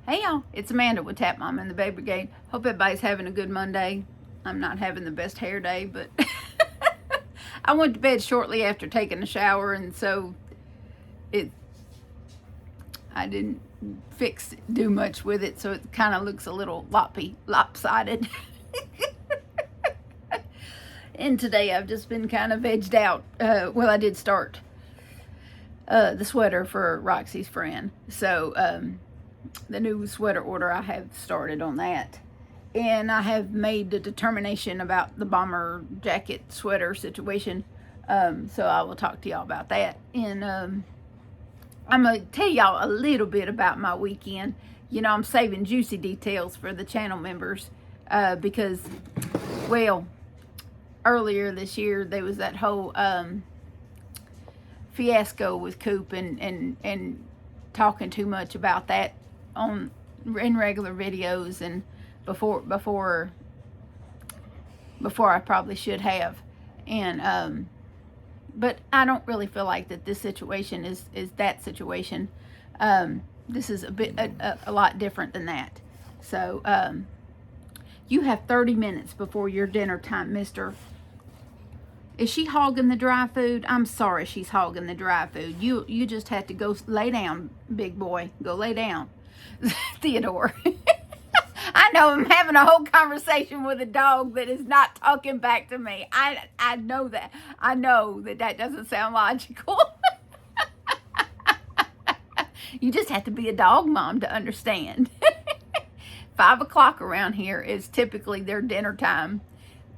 Hey y'all, it's Amanda with Tap Mom and the Baby Brigade. Hope everybody's having a good Monday. I'm not having the best hair day, but I went to bed shortly after taking a shower, and so I didn't do much with it, so it kind of looks a little lopsided. And today I've just been kind of edged out. Well, I did start the sweater for Roxy's friend, so the new sweater order, I have started on that, and I have made the determination about the bomber jacket sweater situation, so I will talk to y'all about that. And I'm gonna tell y'all a little bit about my weekend. You know, I'm saving juicy details for the channel members, because, well, earlier this year there was that whole fiasco with Coop, and talking too much about that in regular videos, and before I probably should have. And but I don't really feel like that this situation is that situation. This is a lot different than that. So you have 30 minutes before your dinner time, mister. Is she hogging the dry food? I'm sorry she's hogging the dry food. You just have to go lay down, big boy. Go lay down. Theodore. I know I'm having a whole conversation with a dog that is not talking back to me. I know that. I know that doesn't sound logical. You just have to be a dog mom to understand. 5 o'clock around here is typically their dinner time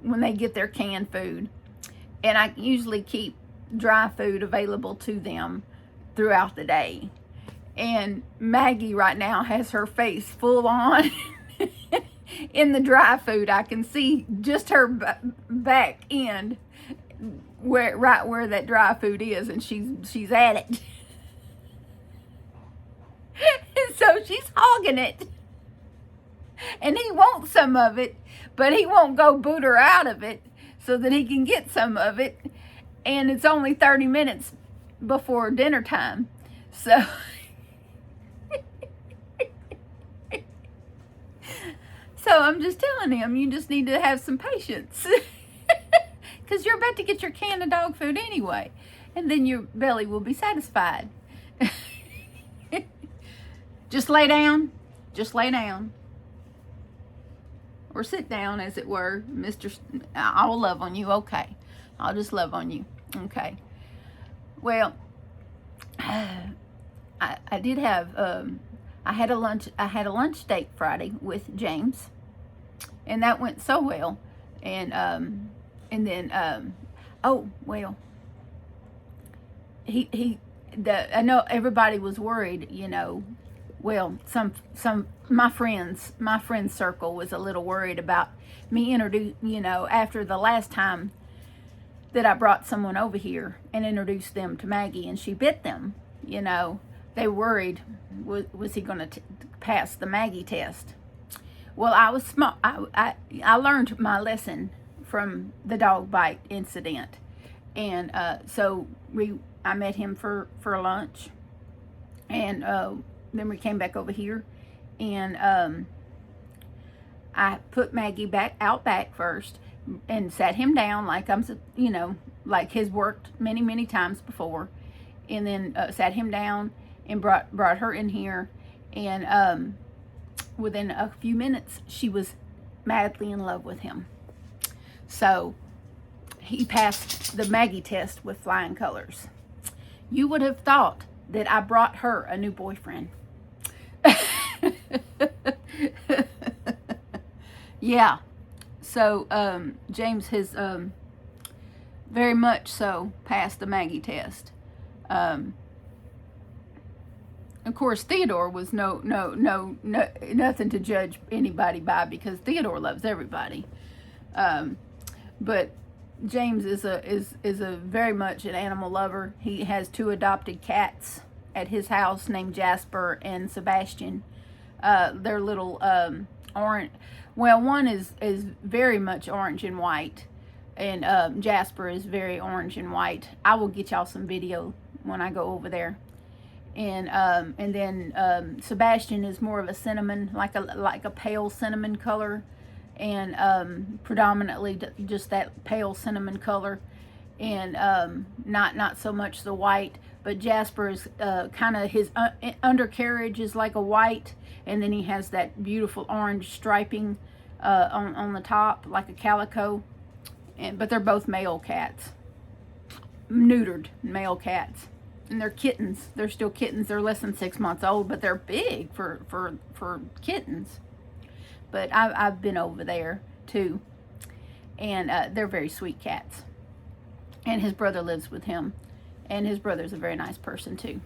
when they get their canned food. And I usually keep dry food available to them throughout the day. And Maggie right now has her face full on in the dry food. I can see just her back end, right where that dry food is, and she's at it. And so she's hogging it. And he wants some of it, but he won't go boot her out of it so that he can get some of it. And it's only 30 minutes before dinner time. So So I'm just telling him, you just need to have some patience. Because you're about to get your can of dog food anyway. And then your belly will be satisfied. Just lay down. Just lay down. Or sit down, as it were. I'll love on you. Okay. I'll just love on you. Okay. Well, I did have... I had a lunch date Friday with James, and that went so well. And then oh well, I know everybody was worried, you know. Well, my friends circle was a little worried about me after the last time that I brought someone over here and introduced them to Maggie, and she bit them, you know. They worried, was he going to pass the Maggie test? Well, I was smart. I learned my lesson from the dog bite incident, and so I met him for lunch, and then we came back over here, and I put Maggie back first, and sat him down like like he's worked many times before, and then sat him down and brought her in here, and within a few minutes she was madly in love with him. So he passed the Maggie test with flying colors. You would have thought that I brought her a new boyfriend. Yeah. So James has very much so passed the Maggie test. Of course, Theodore was nothing to judge anybody by, because Theodore loves everybody. But James is a very much an animal lover. He has 2 adopted cats at his house named Jasper and Sebastian. They're little orange. Well, one is very much orange and white, and Jasper is very orange and white. I will get y'all some video when I go over there. And then Sebastian is more of a cinnamon, like a pale cinnamon color, and predominantly just that pale cinnamon color, and not so much the white. But Jasper is kind of, his undercarriage is like a white, and then he has that beautiful orange striping on the top, like a calico. But they're both male cats, neutered male cats, and they're kittens. They're still kittens. They're less than 6 months old, but they're big for kittens. But I've been over there too, and they're very sweet cats. And his brother lives with him, and his brother's a very nice person too.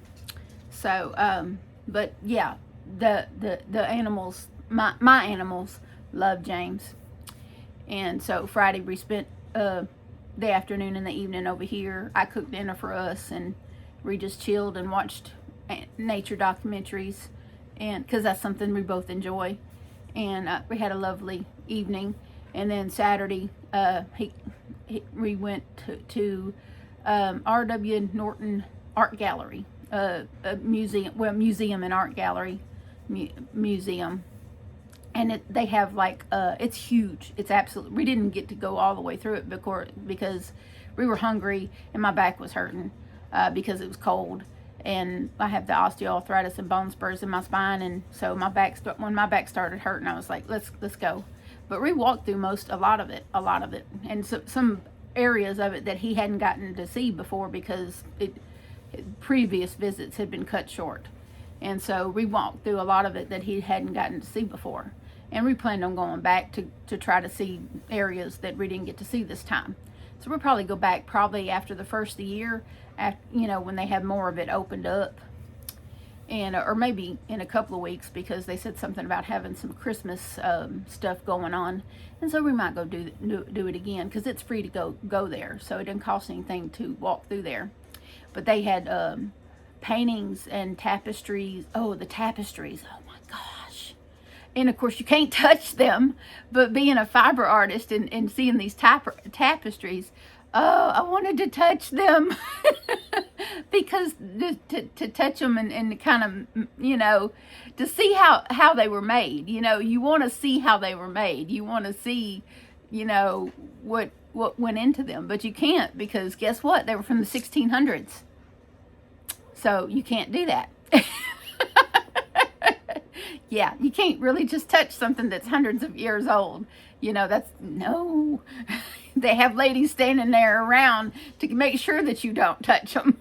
So, but yeah, the animals, my animals love James. And so Friday we spent the afternoon and the evening over here. I cooked dinner for us, and we just chilled and watched nature documentaries, and because that's something we both enjoy. And we had a lovely evening. And then Saturday, we went to R.W. Norton Art Gallery, a museum and art gallery museum. And they have like, it's huge. It's absolutely, we didn't get to go all the way through it because we were hungry and my back was hurting because it was cold. And I have the osteoarthritis and bone spurs in my spine. And so when my back started hurting, I was like, let's go. But we walked through a lot of it. And so, some areas of it that he hadn't gotten to see before because previous visits had been cut short. And so we walked through a lot of it that he hadn't gotten to see before. And we planned on going back to try to see areas that we didn't get to see this time. So we'll probably go back after the first of the year, when they have more of it opened up. And or maybe in a couple of weeks, because they said something about having some Christmas stuff going on. And so we might go do it again, because it's free to go there. So it didn't cost anything to walk through there. But they had paintings and tapestries. Oh, the tapestries. Oh my gosh. And of course you can't touch them, but being a fiber artist and seeing these tapestries, oh, I wanted to touch them because to touch them and kind of, to see how they were made. You want to see how they were made. You want to see, what went into them, but you can't, because guess what? They were from the 1600s. So you can't do that. Yeah, you can't really just touch something that's hundreds of years old. No. They have ladies standing there around to make sure that you don't touch them.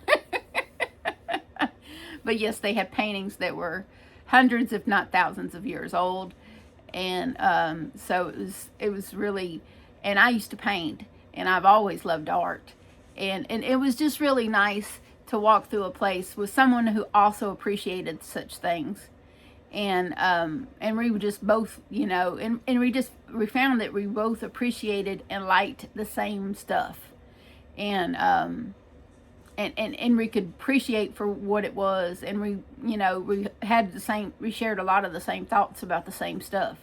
But yes, they have paintings that were hundreds, if not thousands of years old. And so it was really, and I used to paint, and I've always loved art. And it was just really nice to walk through a place with someone who also appreciated such things. And we were just both, and we found that we both appreciated and liked the same stuff. And we could appreciate for what it was. And we shared a lot of the same thoughts about the same stuff.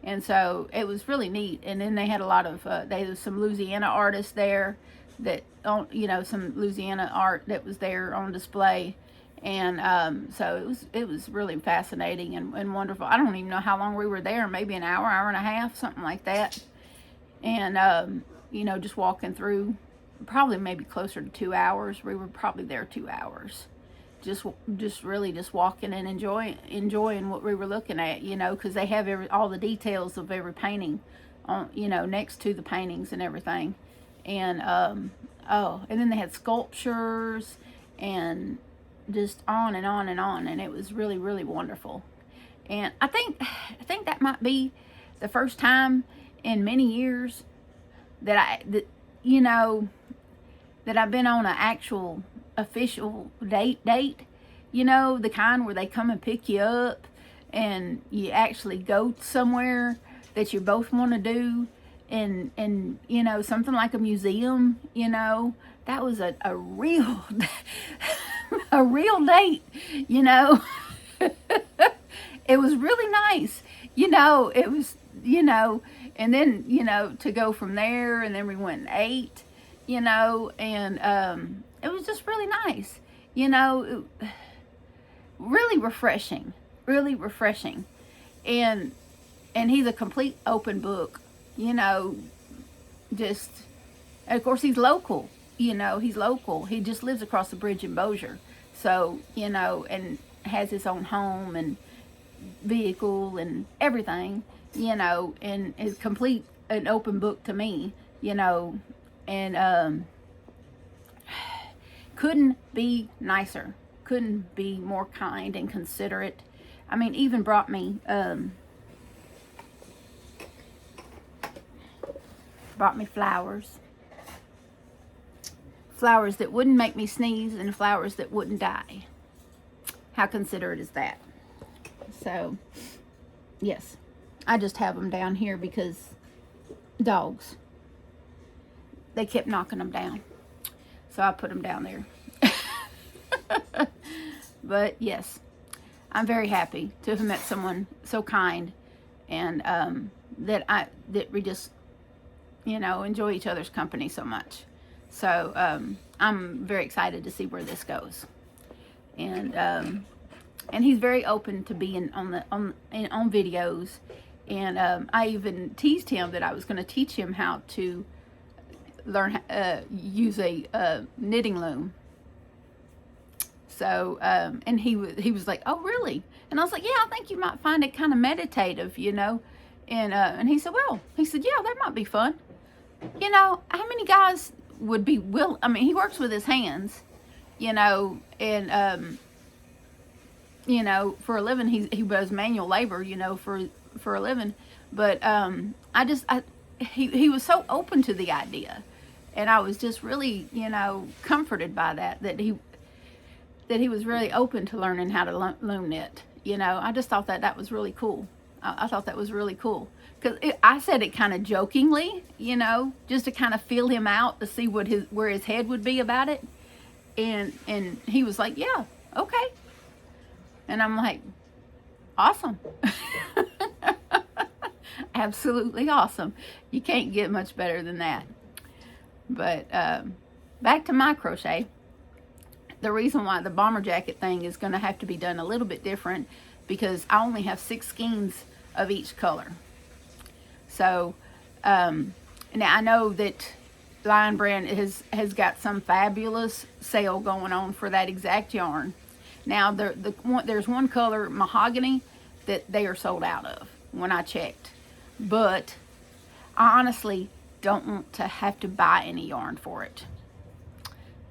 And so it was really neat. And then they had a lot of, there was some Louisiana artists there that, some Louisiana art that was there on display. And so it was really fascinating and wonderful. I don't even know how long we were there, maybe an hour and a half, something like that. And, just walking through, probably maybe closer to 2 hours. We were probably there 2 hours. Just really just walking and enjoying what we were looking at, because they have all the details of every painting on, next to the paintings and everything. And, and then they had sculptures and just on and on and on, and it was really, really wonderful. And I think that might be the first time in many years that I've been on an actual official date, the kind where they come and pick you up and you actually go somewhere that you both want to do, and something like a museum. That was a real a real date. It was really nice. It was, and then, to go from there, and then we went and ate, and it was just really nice. really refreshing, really refreshing. And he's a complete open book, you know, just, and of course he's local, you know, he's local. He just lives across the bridge in Bossier. So, you know, and has his own home and vehicle and everything, you know, and is complete an open book to me, you know, and couldn't be nicer, couldn't be more kind and considerate. I mean, even brought me flowers that wouldn't make me sneeze and flowers that wouldn't die. How considerate is that? So, yes, I just have them down here because dogs, they kept knocking them down. So I put them down there. But yes, I'm very happy to have met someone so kind, and that we just, you know, enjoy each other's company so much. So I'm very excited to see where this goes. And he's very open to being on videos. And I even teased him that I was going to teach him how to learn use a knitting loom. So and he was like, "Oh, really?" And I was like, "Yeah, I think you might find it kind of meditative, you know." And he said, "Well," he said, "Yeah, that might be fun." You know, how many guys would be I mean, he works with his hands, you know, and you know, for a living, he does manual labor, you know, for a living. But he was so open to the idea, and I was just really, you know, comforted by that he was really open to learning how to loom knit. You know, I just thought that was really cool. I thought that was really cool, because I said it kind of jokingly, you know, just to kind of feel him out, to see where his head would be about it. And he was like, "Yeah, okay." And I'm like, "Awesome." Absolutely awesome. You can't get much better than that. But back to my crochet. The reason why the bomber jacket thing is going to have to be done a little bit different, because I only have 6 skeins of each color. So now I know that Lion Brand has got some fabulous sale going on for that exact yarn. Now there's one color, mahogany, that they are sold out of when I checked. But I honestly don't want to have to buy any yarn for it.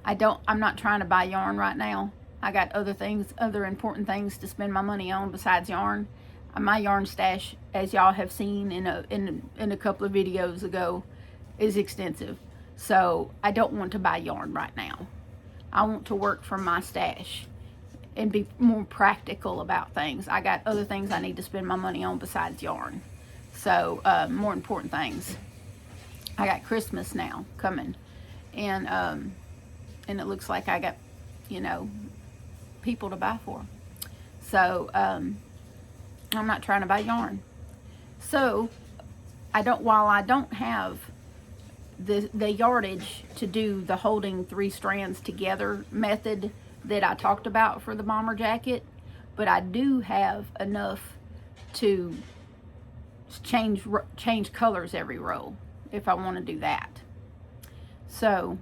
I'm not trying to buy yarn right now. I got other important things to spend my money on besides yarn. My yarn stash, as y'all have seen in a couple of videos ago, is extensive. So I don't want to buy yarn right now. I want to work from my stash and be more practical about things. I got other things I need to spend my money on besides yarn. So more important things. I got Christmas now coming, and it looks like I got, you know, people to buy for. So I'm not trying to buy yarn. So while I don't have the yardage to do the holding 3 strands together method that I talked about for the bomber jacket, but I do have enough to change colors every row if I want to do that. So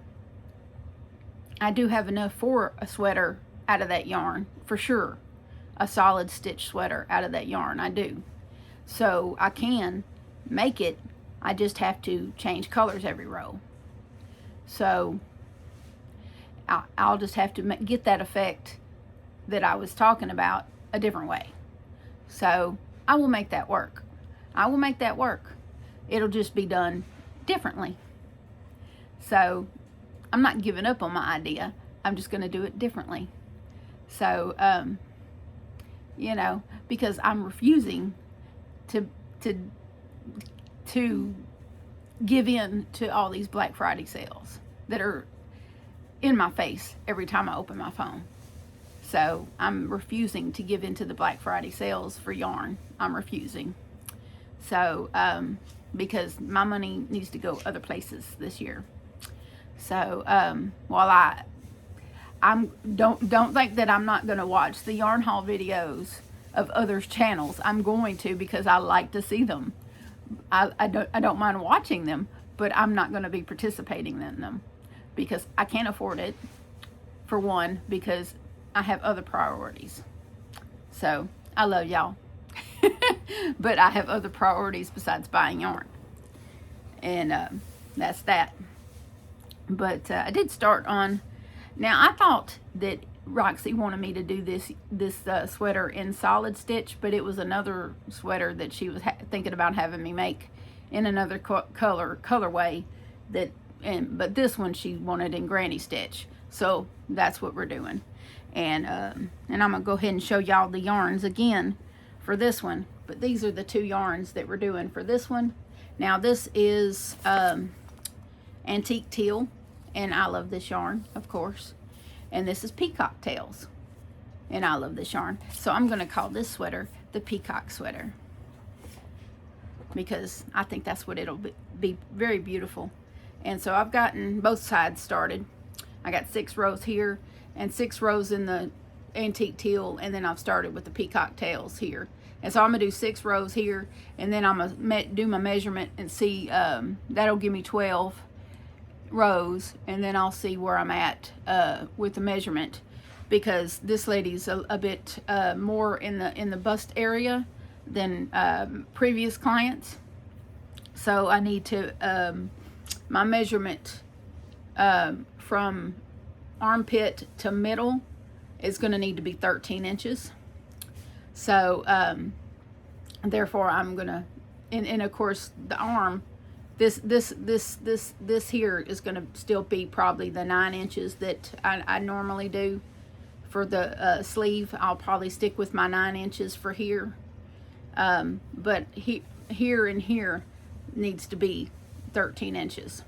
I do have enough for a sweater out of that yarn, for sure. A solid stitch sweater out of that yarn, I do. So I can make it, I just have to change colors every row. So I'll just have to get that effect that I was talking about a different way. So I will make that work. I will make that work. It'll just be done differently. So I'm not giving up on my idea. I'm just going to do it differently. So, you know, because I'm refusing to give in to all these Black Friday sales that are in my face every time I open my phone. So I'm refusing to give in to the Black Friday sales for yarn. I'm refusing. So, because my money needs to go other places this year. So, while don't think that I'm not going to watch the yarn haul videos of others' channels. I'm going to, because I like to see them. I don't mind watching them, but I'm not going to be participating in them because I can't afford it, for one, because I have other priorities. So I love y'all, but I have other priorities besides buying yarn, and that's that. But I did start on. Now I thought that Roxy wanted me to do this sweater in solid stitch, but it was another sweater that she was thinking about having me make in another colorway. But this one she wanted in granny stitch, so that's what we're doing. And I'm gonna go ahead and show y'all the yarns again for this one. But these are the two yarns that we're doing for this one. Now this is antique teal, and I love this yarn, of course. And this is peacock tails, and I love this yarn. So I'm going to call this sweater the peacock sweater, because I think that's what it'll be very beautiful. And so I've gotten both sides started. I got 6 rows here and 6 rows in the antique teal, and then I've started with the peacock tails here. And so I'm going to do 6 rows here, and then I'm going to do my measurement and see, that'll give me 12 rows, and then I'll see where I'm at with the measurement, because this lady's a bit more in the bust area than previous clients. So I need to my measurement from armpit to middle is going to need to be 13 inches. So therefore I'm gonna, and of course the arm, this here is going to still be probably the 9 inches that I normally do for the sleeve. I'll probably stick with my 9 inches for here, but here and here needs to be 13 inches.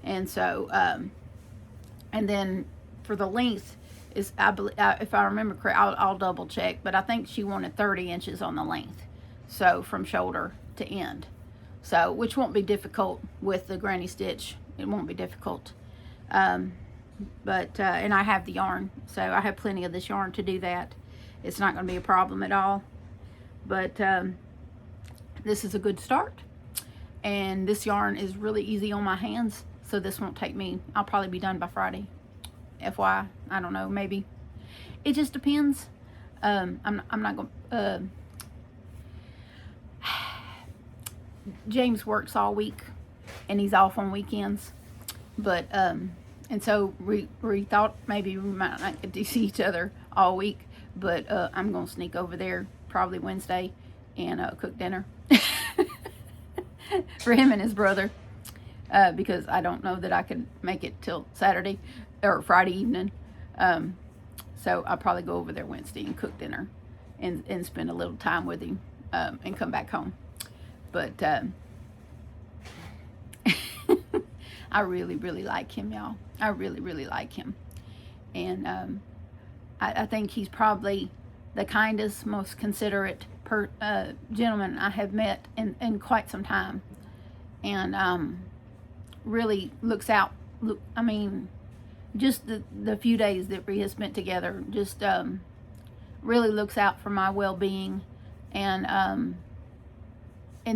And so and then for the length is, I believe, if I remember correct, I'll double check, but I think she wanted 30 inches on the length, so from shoulder to end. So, which won't be difficult with the granny stitch. It won't be difficult. And I have the yarn, so I have plenty of this yarn to do that. It's not going to be a problem at all. But this is a good start. And this yarn is really easy on my hands, so this won't take me, I'll probably be done by Friday. FYI, I don't know, maybe. It just depends. I'm not going to... James works all week, and he's off on weekends, but and so we thought maybe we might not get to see each other all week, but I'm gonna sneak over there probably Wednesday and cook dinner for him and his brother, because I don't know that I could make it till Saturday or Friday evening. So I'll probably go over there Wednesday and cook dinner and spend a little time with him and come back home. But I really, really like him, y'all. I really, really like him. And I think he's probably the kindest, most considerate gentleman I have met in quite some time. And really looks out. I mean, just the few days that we have spent together, just really looks out for my well-being. And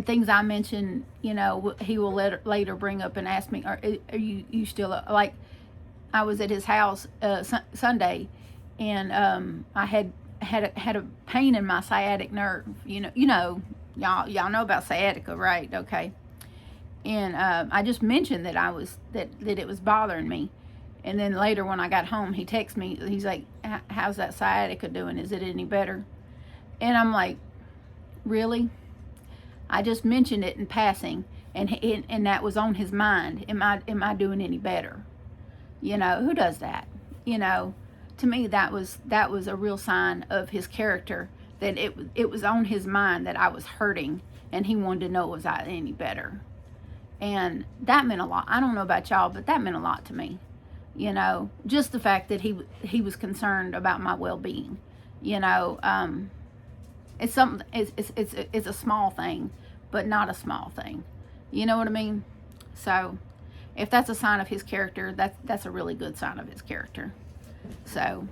things I mentioned, you know, he will later bring up and ask me, are you still, like, I was at his house Sunday, and I had a pain in my sciatic nerve. You know, y'all know about sciatica, right? Okay. And I just mentioned that that it was bothering me, and then later when I got home, he texted me. He's like, "How's that sciatica doing? Is it any better?" And I'm like, "Really?" I just mentioned it in passing, and that was on his mind. Am I doing any better? You know, who does that? You know, to me that was a real sign of his character, that it was on his mind that I was hurting, and he wanted to know, was I any better? And that meant a lot. I don't know about y'all, but that meant a lot to me. You know, just the fact that he was concerned about my well-being. You know, it's something. It's a small thing, but not a small thing. You know what I mean? So, if that's a sign of his character, that's a really good sign of his character. So,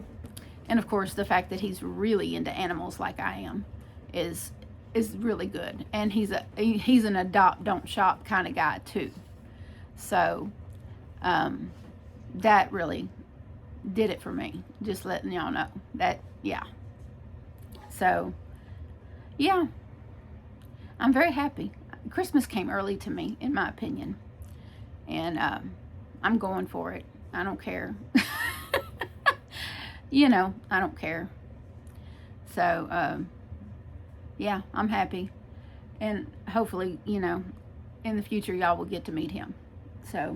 and of course, the fact that he's really into animals like I am is really good. And he's an adopt, don't shop kind of guy too. So, that really did it for me. Just letting y'all know that, yeah. So, yeah, I'm very happy. Christmas came early to me, in my opinion, and I'm going for it. I don't care. I don't care. So, yeah, I'm happy, and hopefully, in the future, y'all will get to meet him. So,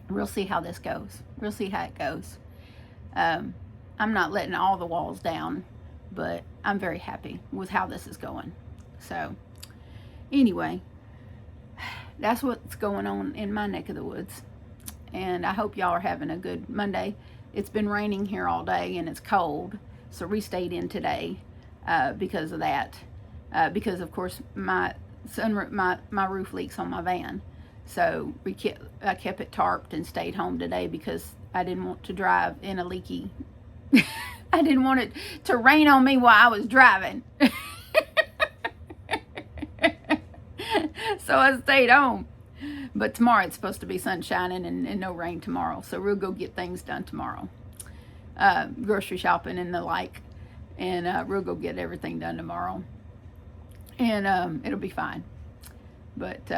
we'll see how this goes. We'll see how it goes. I'm not letting all the walls down, but I'm very happy with how this is going. So, anyway, that's what's going on in my neck of the woods. And I hope y'all are having a good Monday. It's been raining here all day and it's cold, so we stayed in today because of that. Because of course my roof leaks on my van, so I kept it tarped and stayed home today because I didn't want to drive in a leaky. I didn't want it to rain on me while I was driving. So I stayed home. But tomorrow it's supposed to be sun shining and no rain tomorrow. So we'll go get things done tomorrow. Grocery shopping and the like. And we'll go get everything done tomorrow. And it'll be fine. But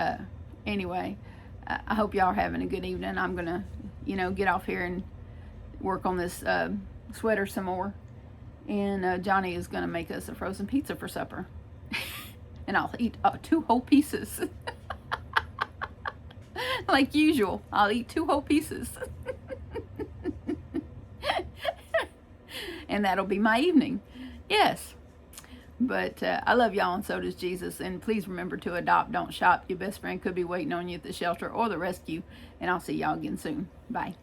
anyway, I hope y'all are having a good evening. I'm going to, get off here and work on this sweater some more. And Johnny is going to make us a frozen pizza for supper. And I'll eat 2 whole pieces. Like usual, I'll eat 2 whole pieces. And that'll be my evening. Yes. But I love y'all, and so does Jesus. And please remember to adopt, don't shop. Your best friend could be waiting on you at the shelter or the rescue. And I'll see y'all again soon. Bye.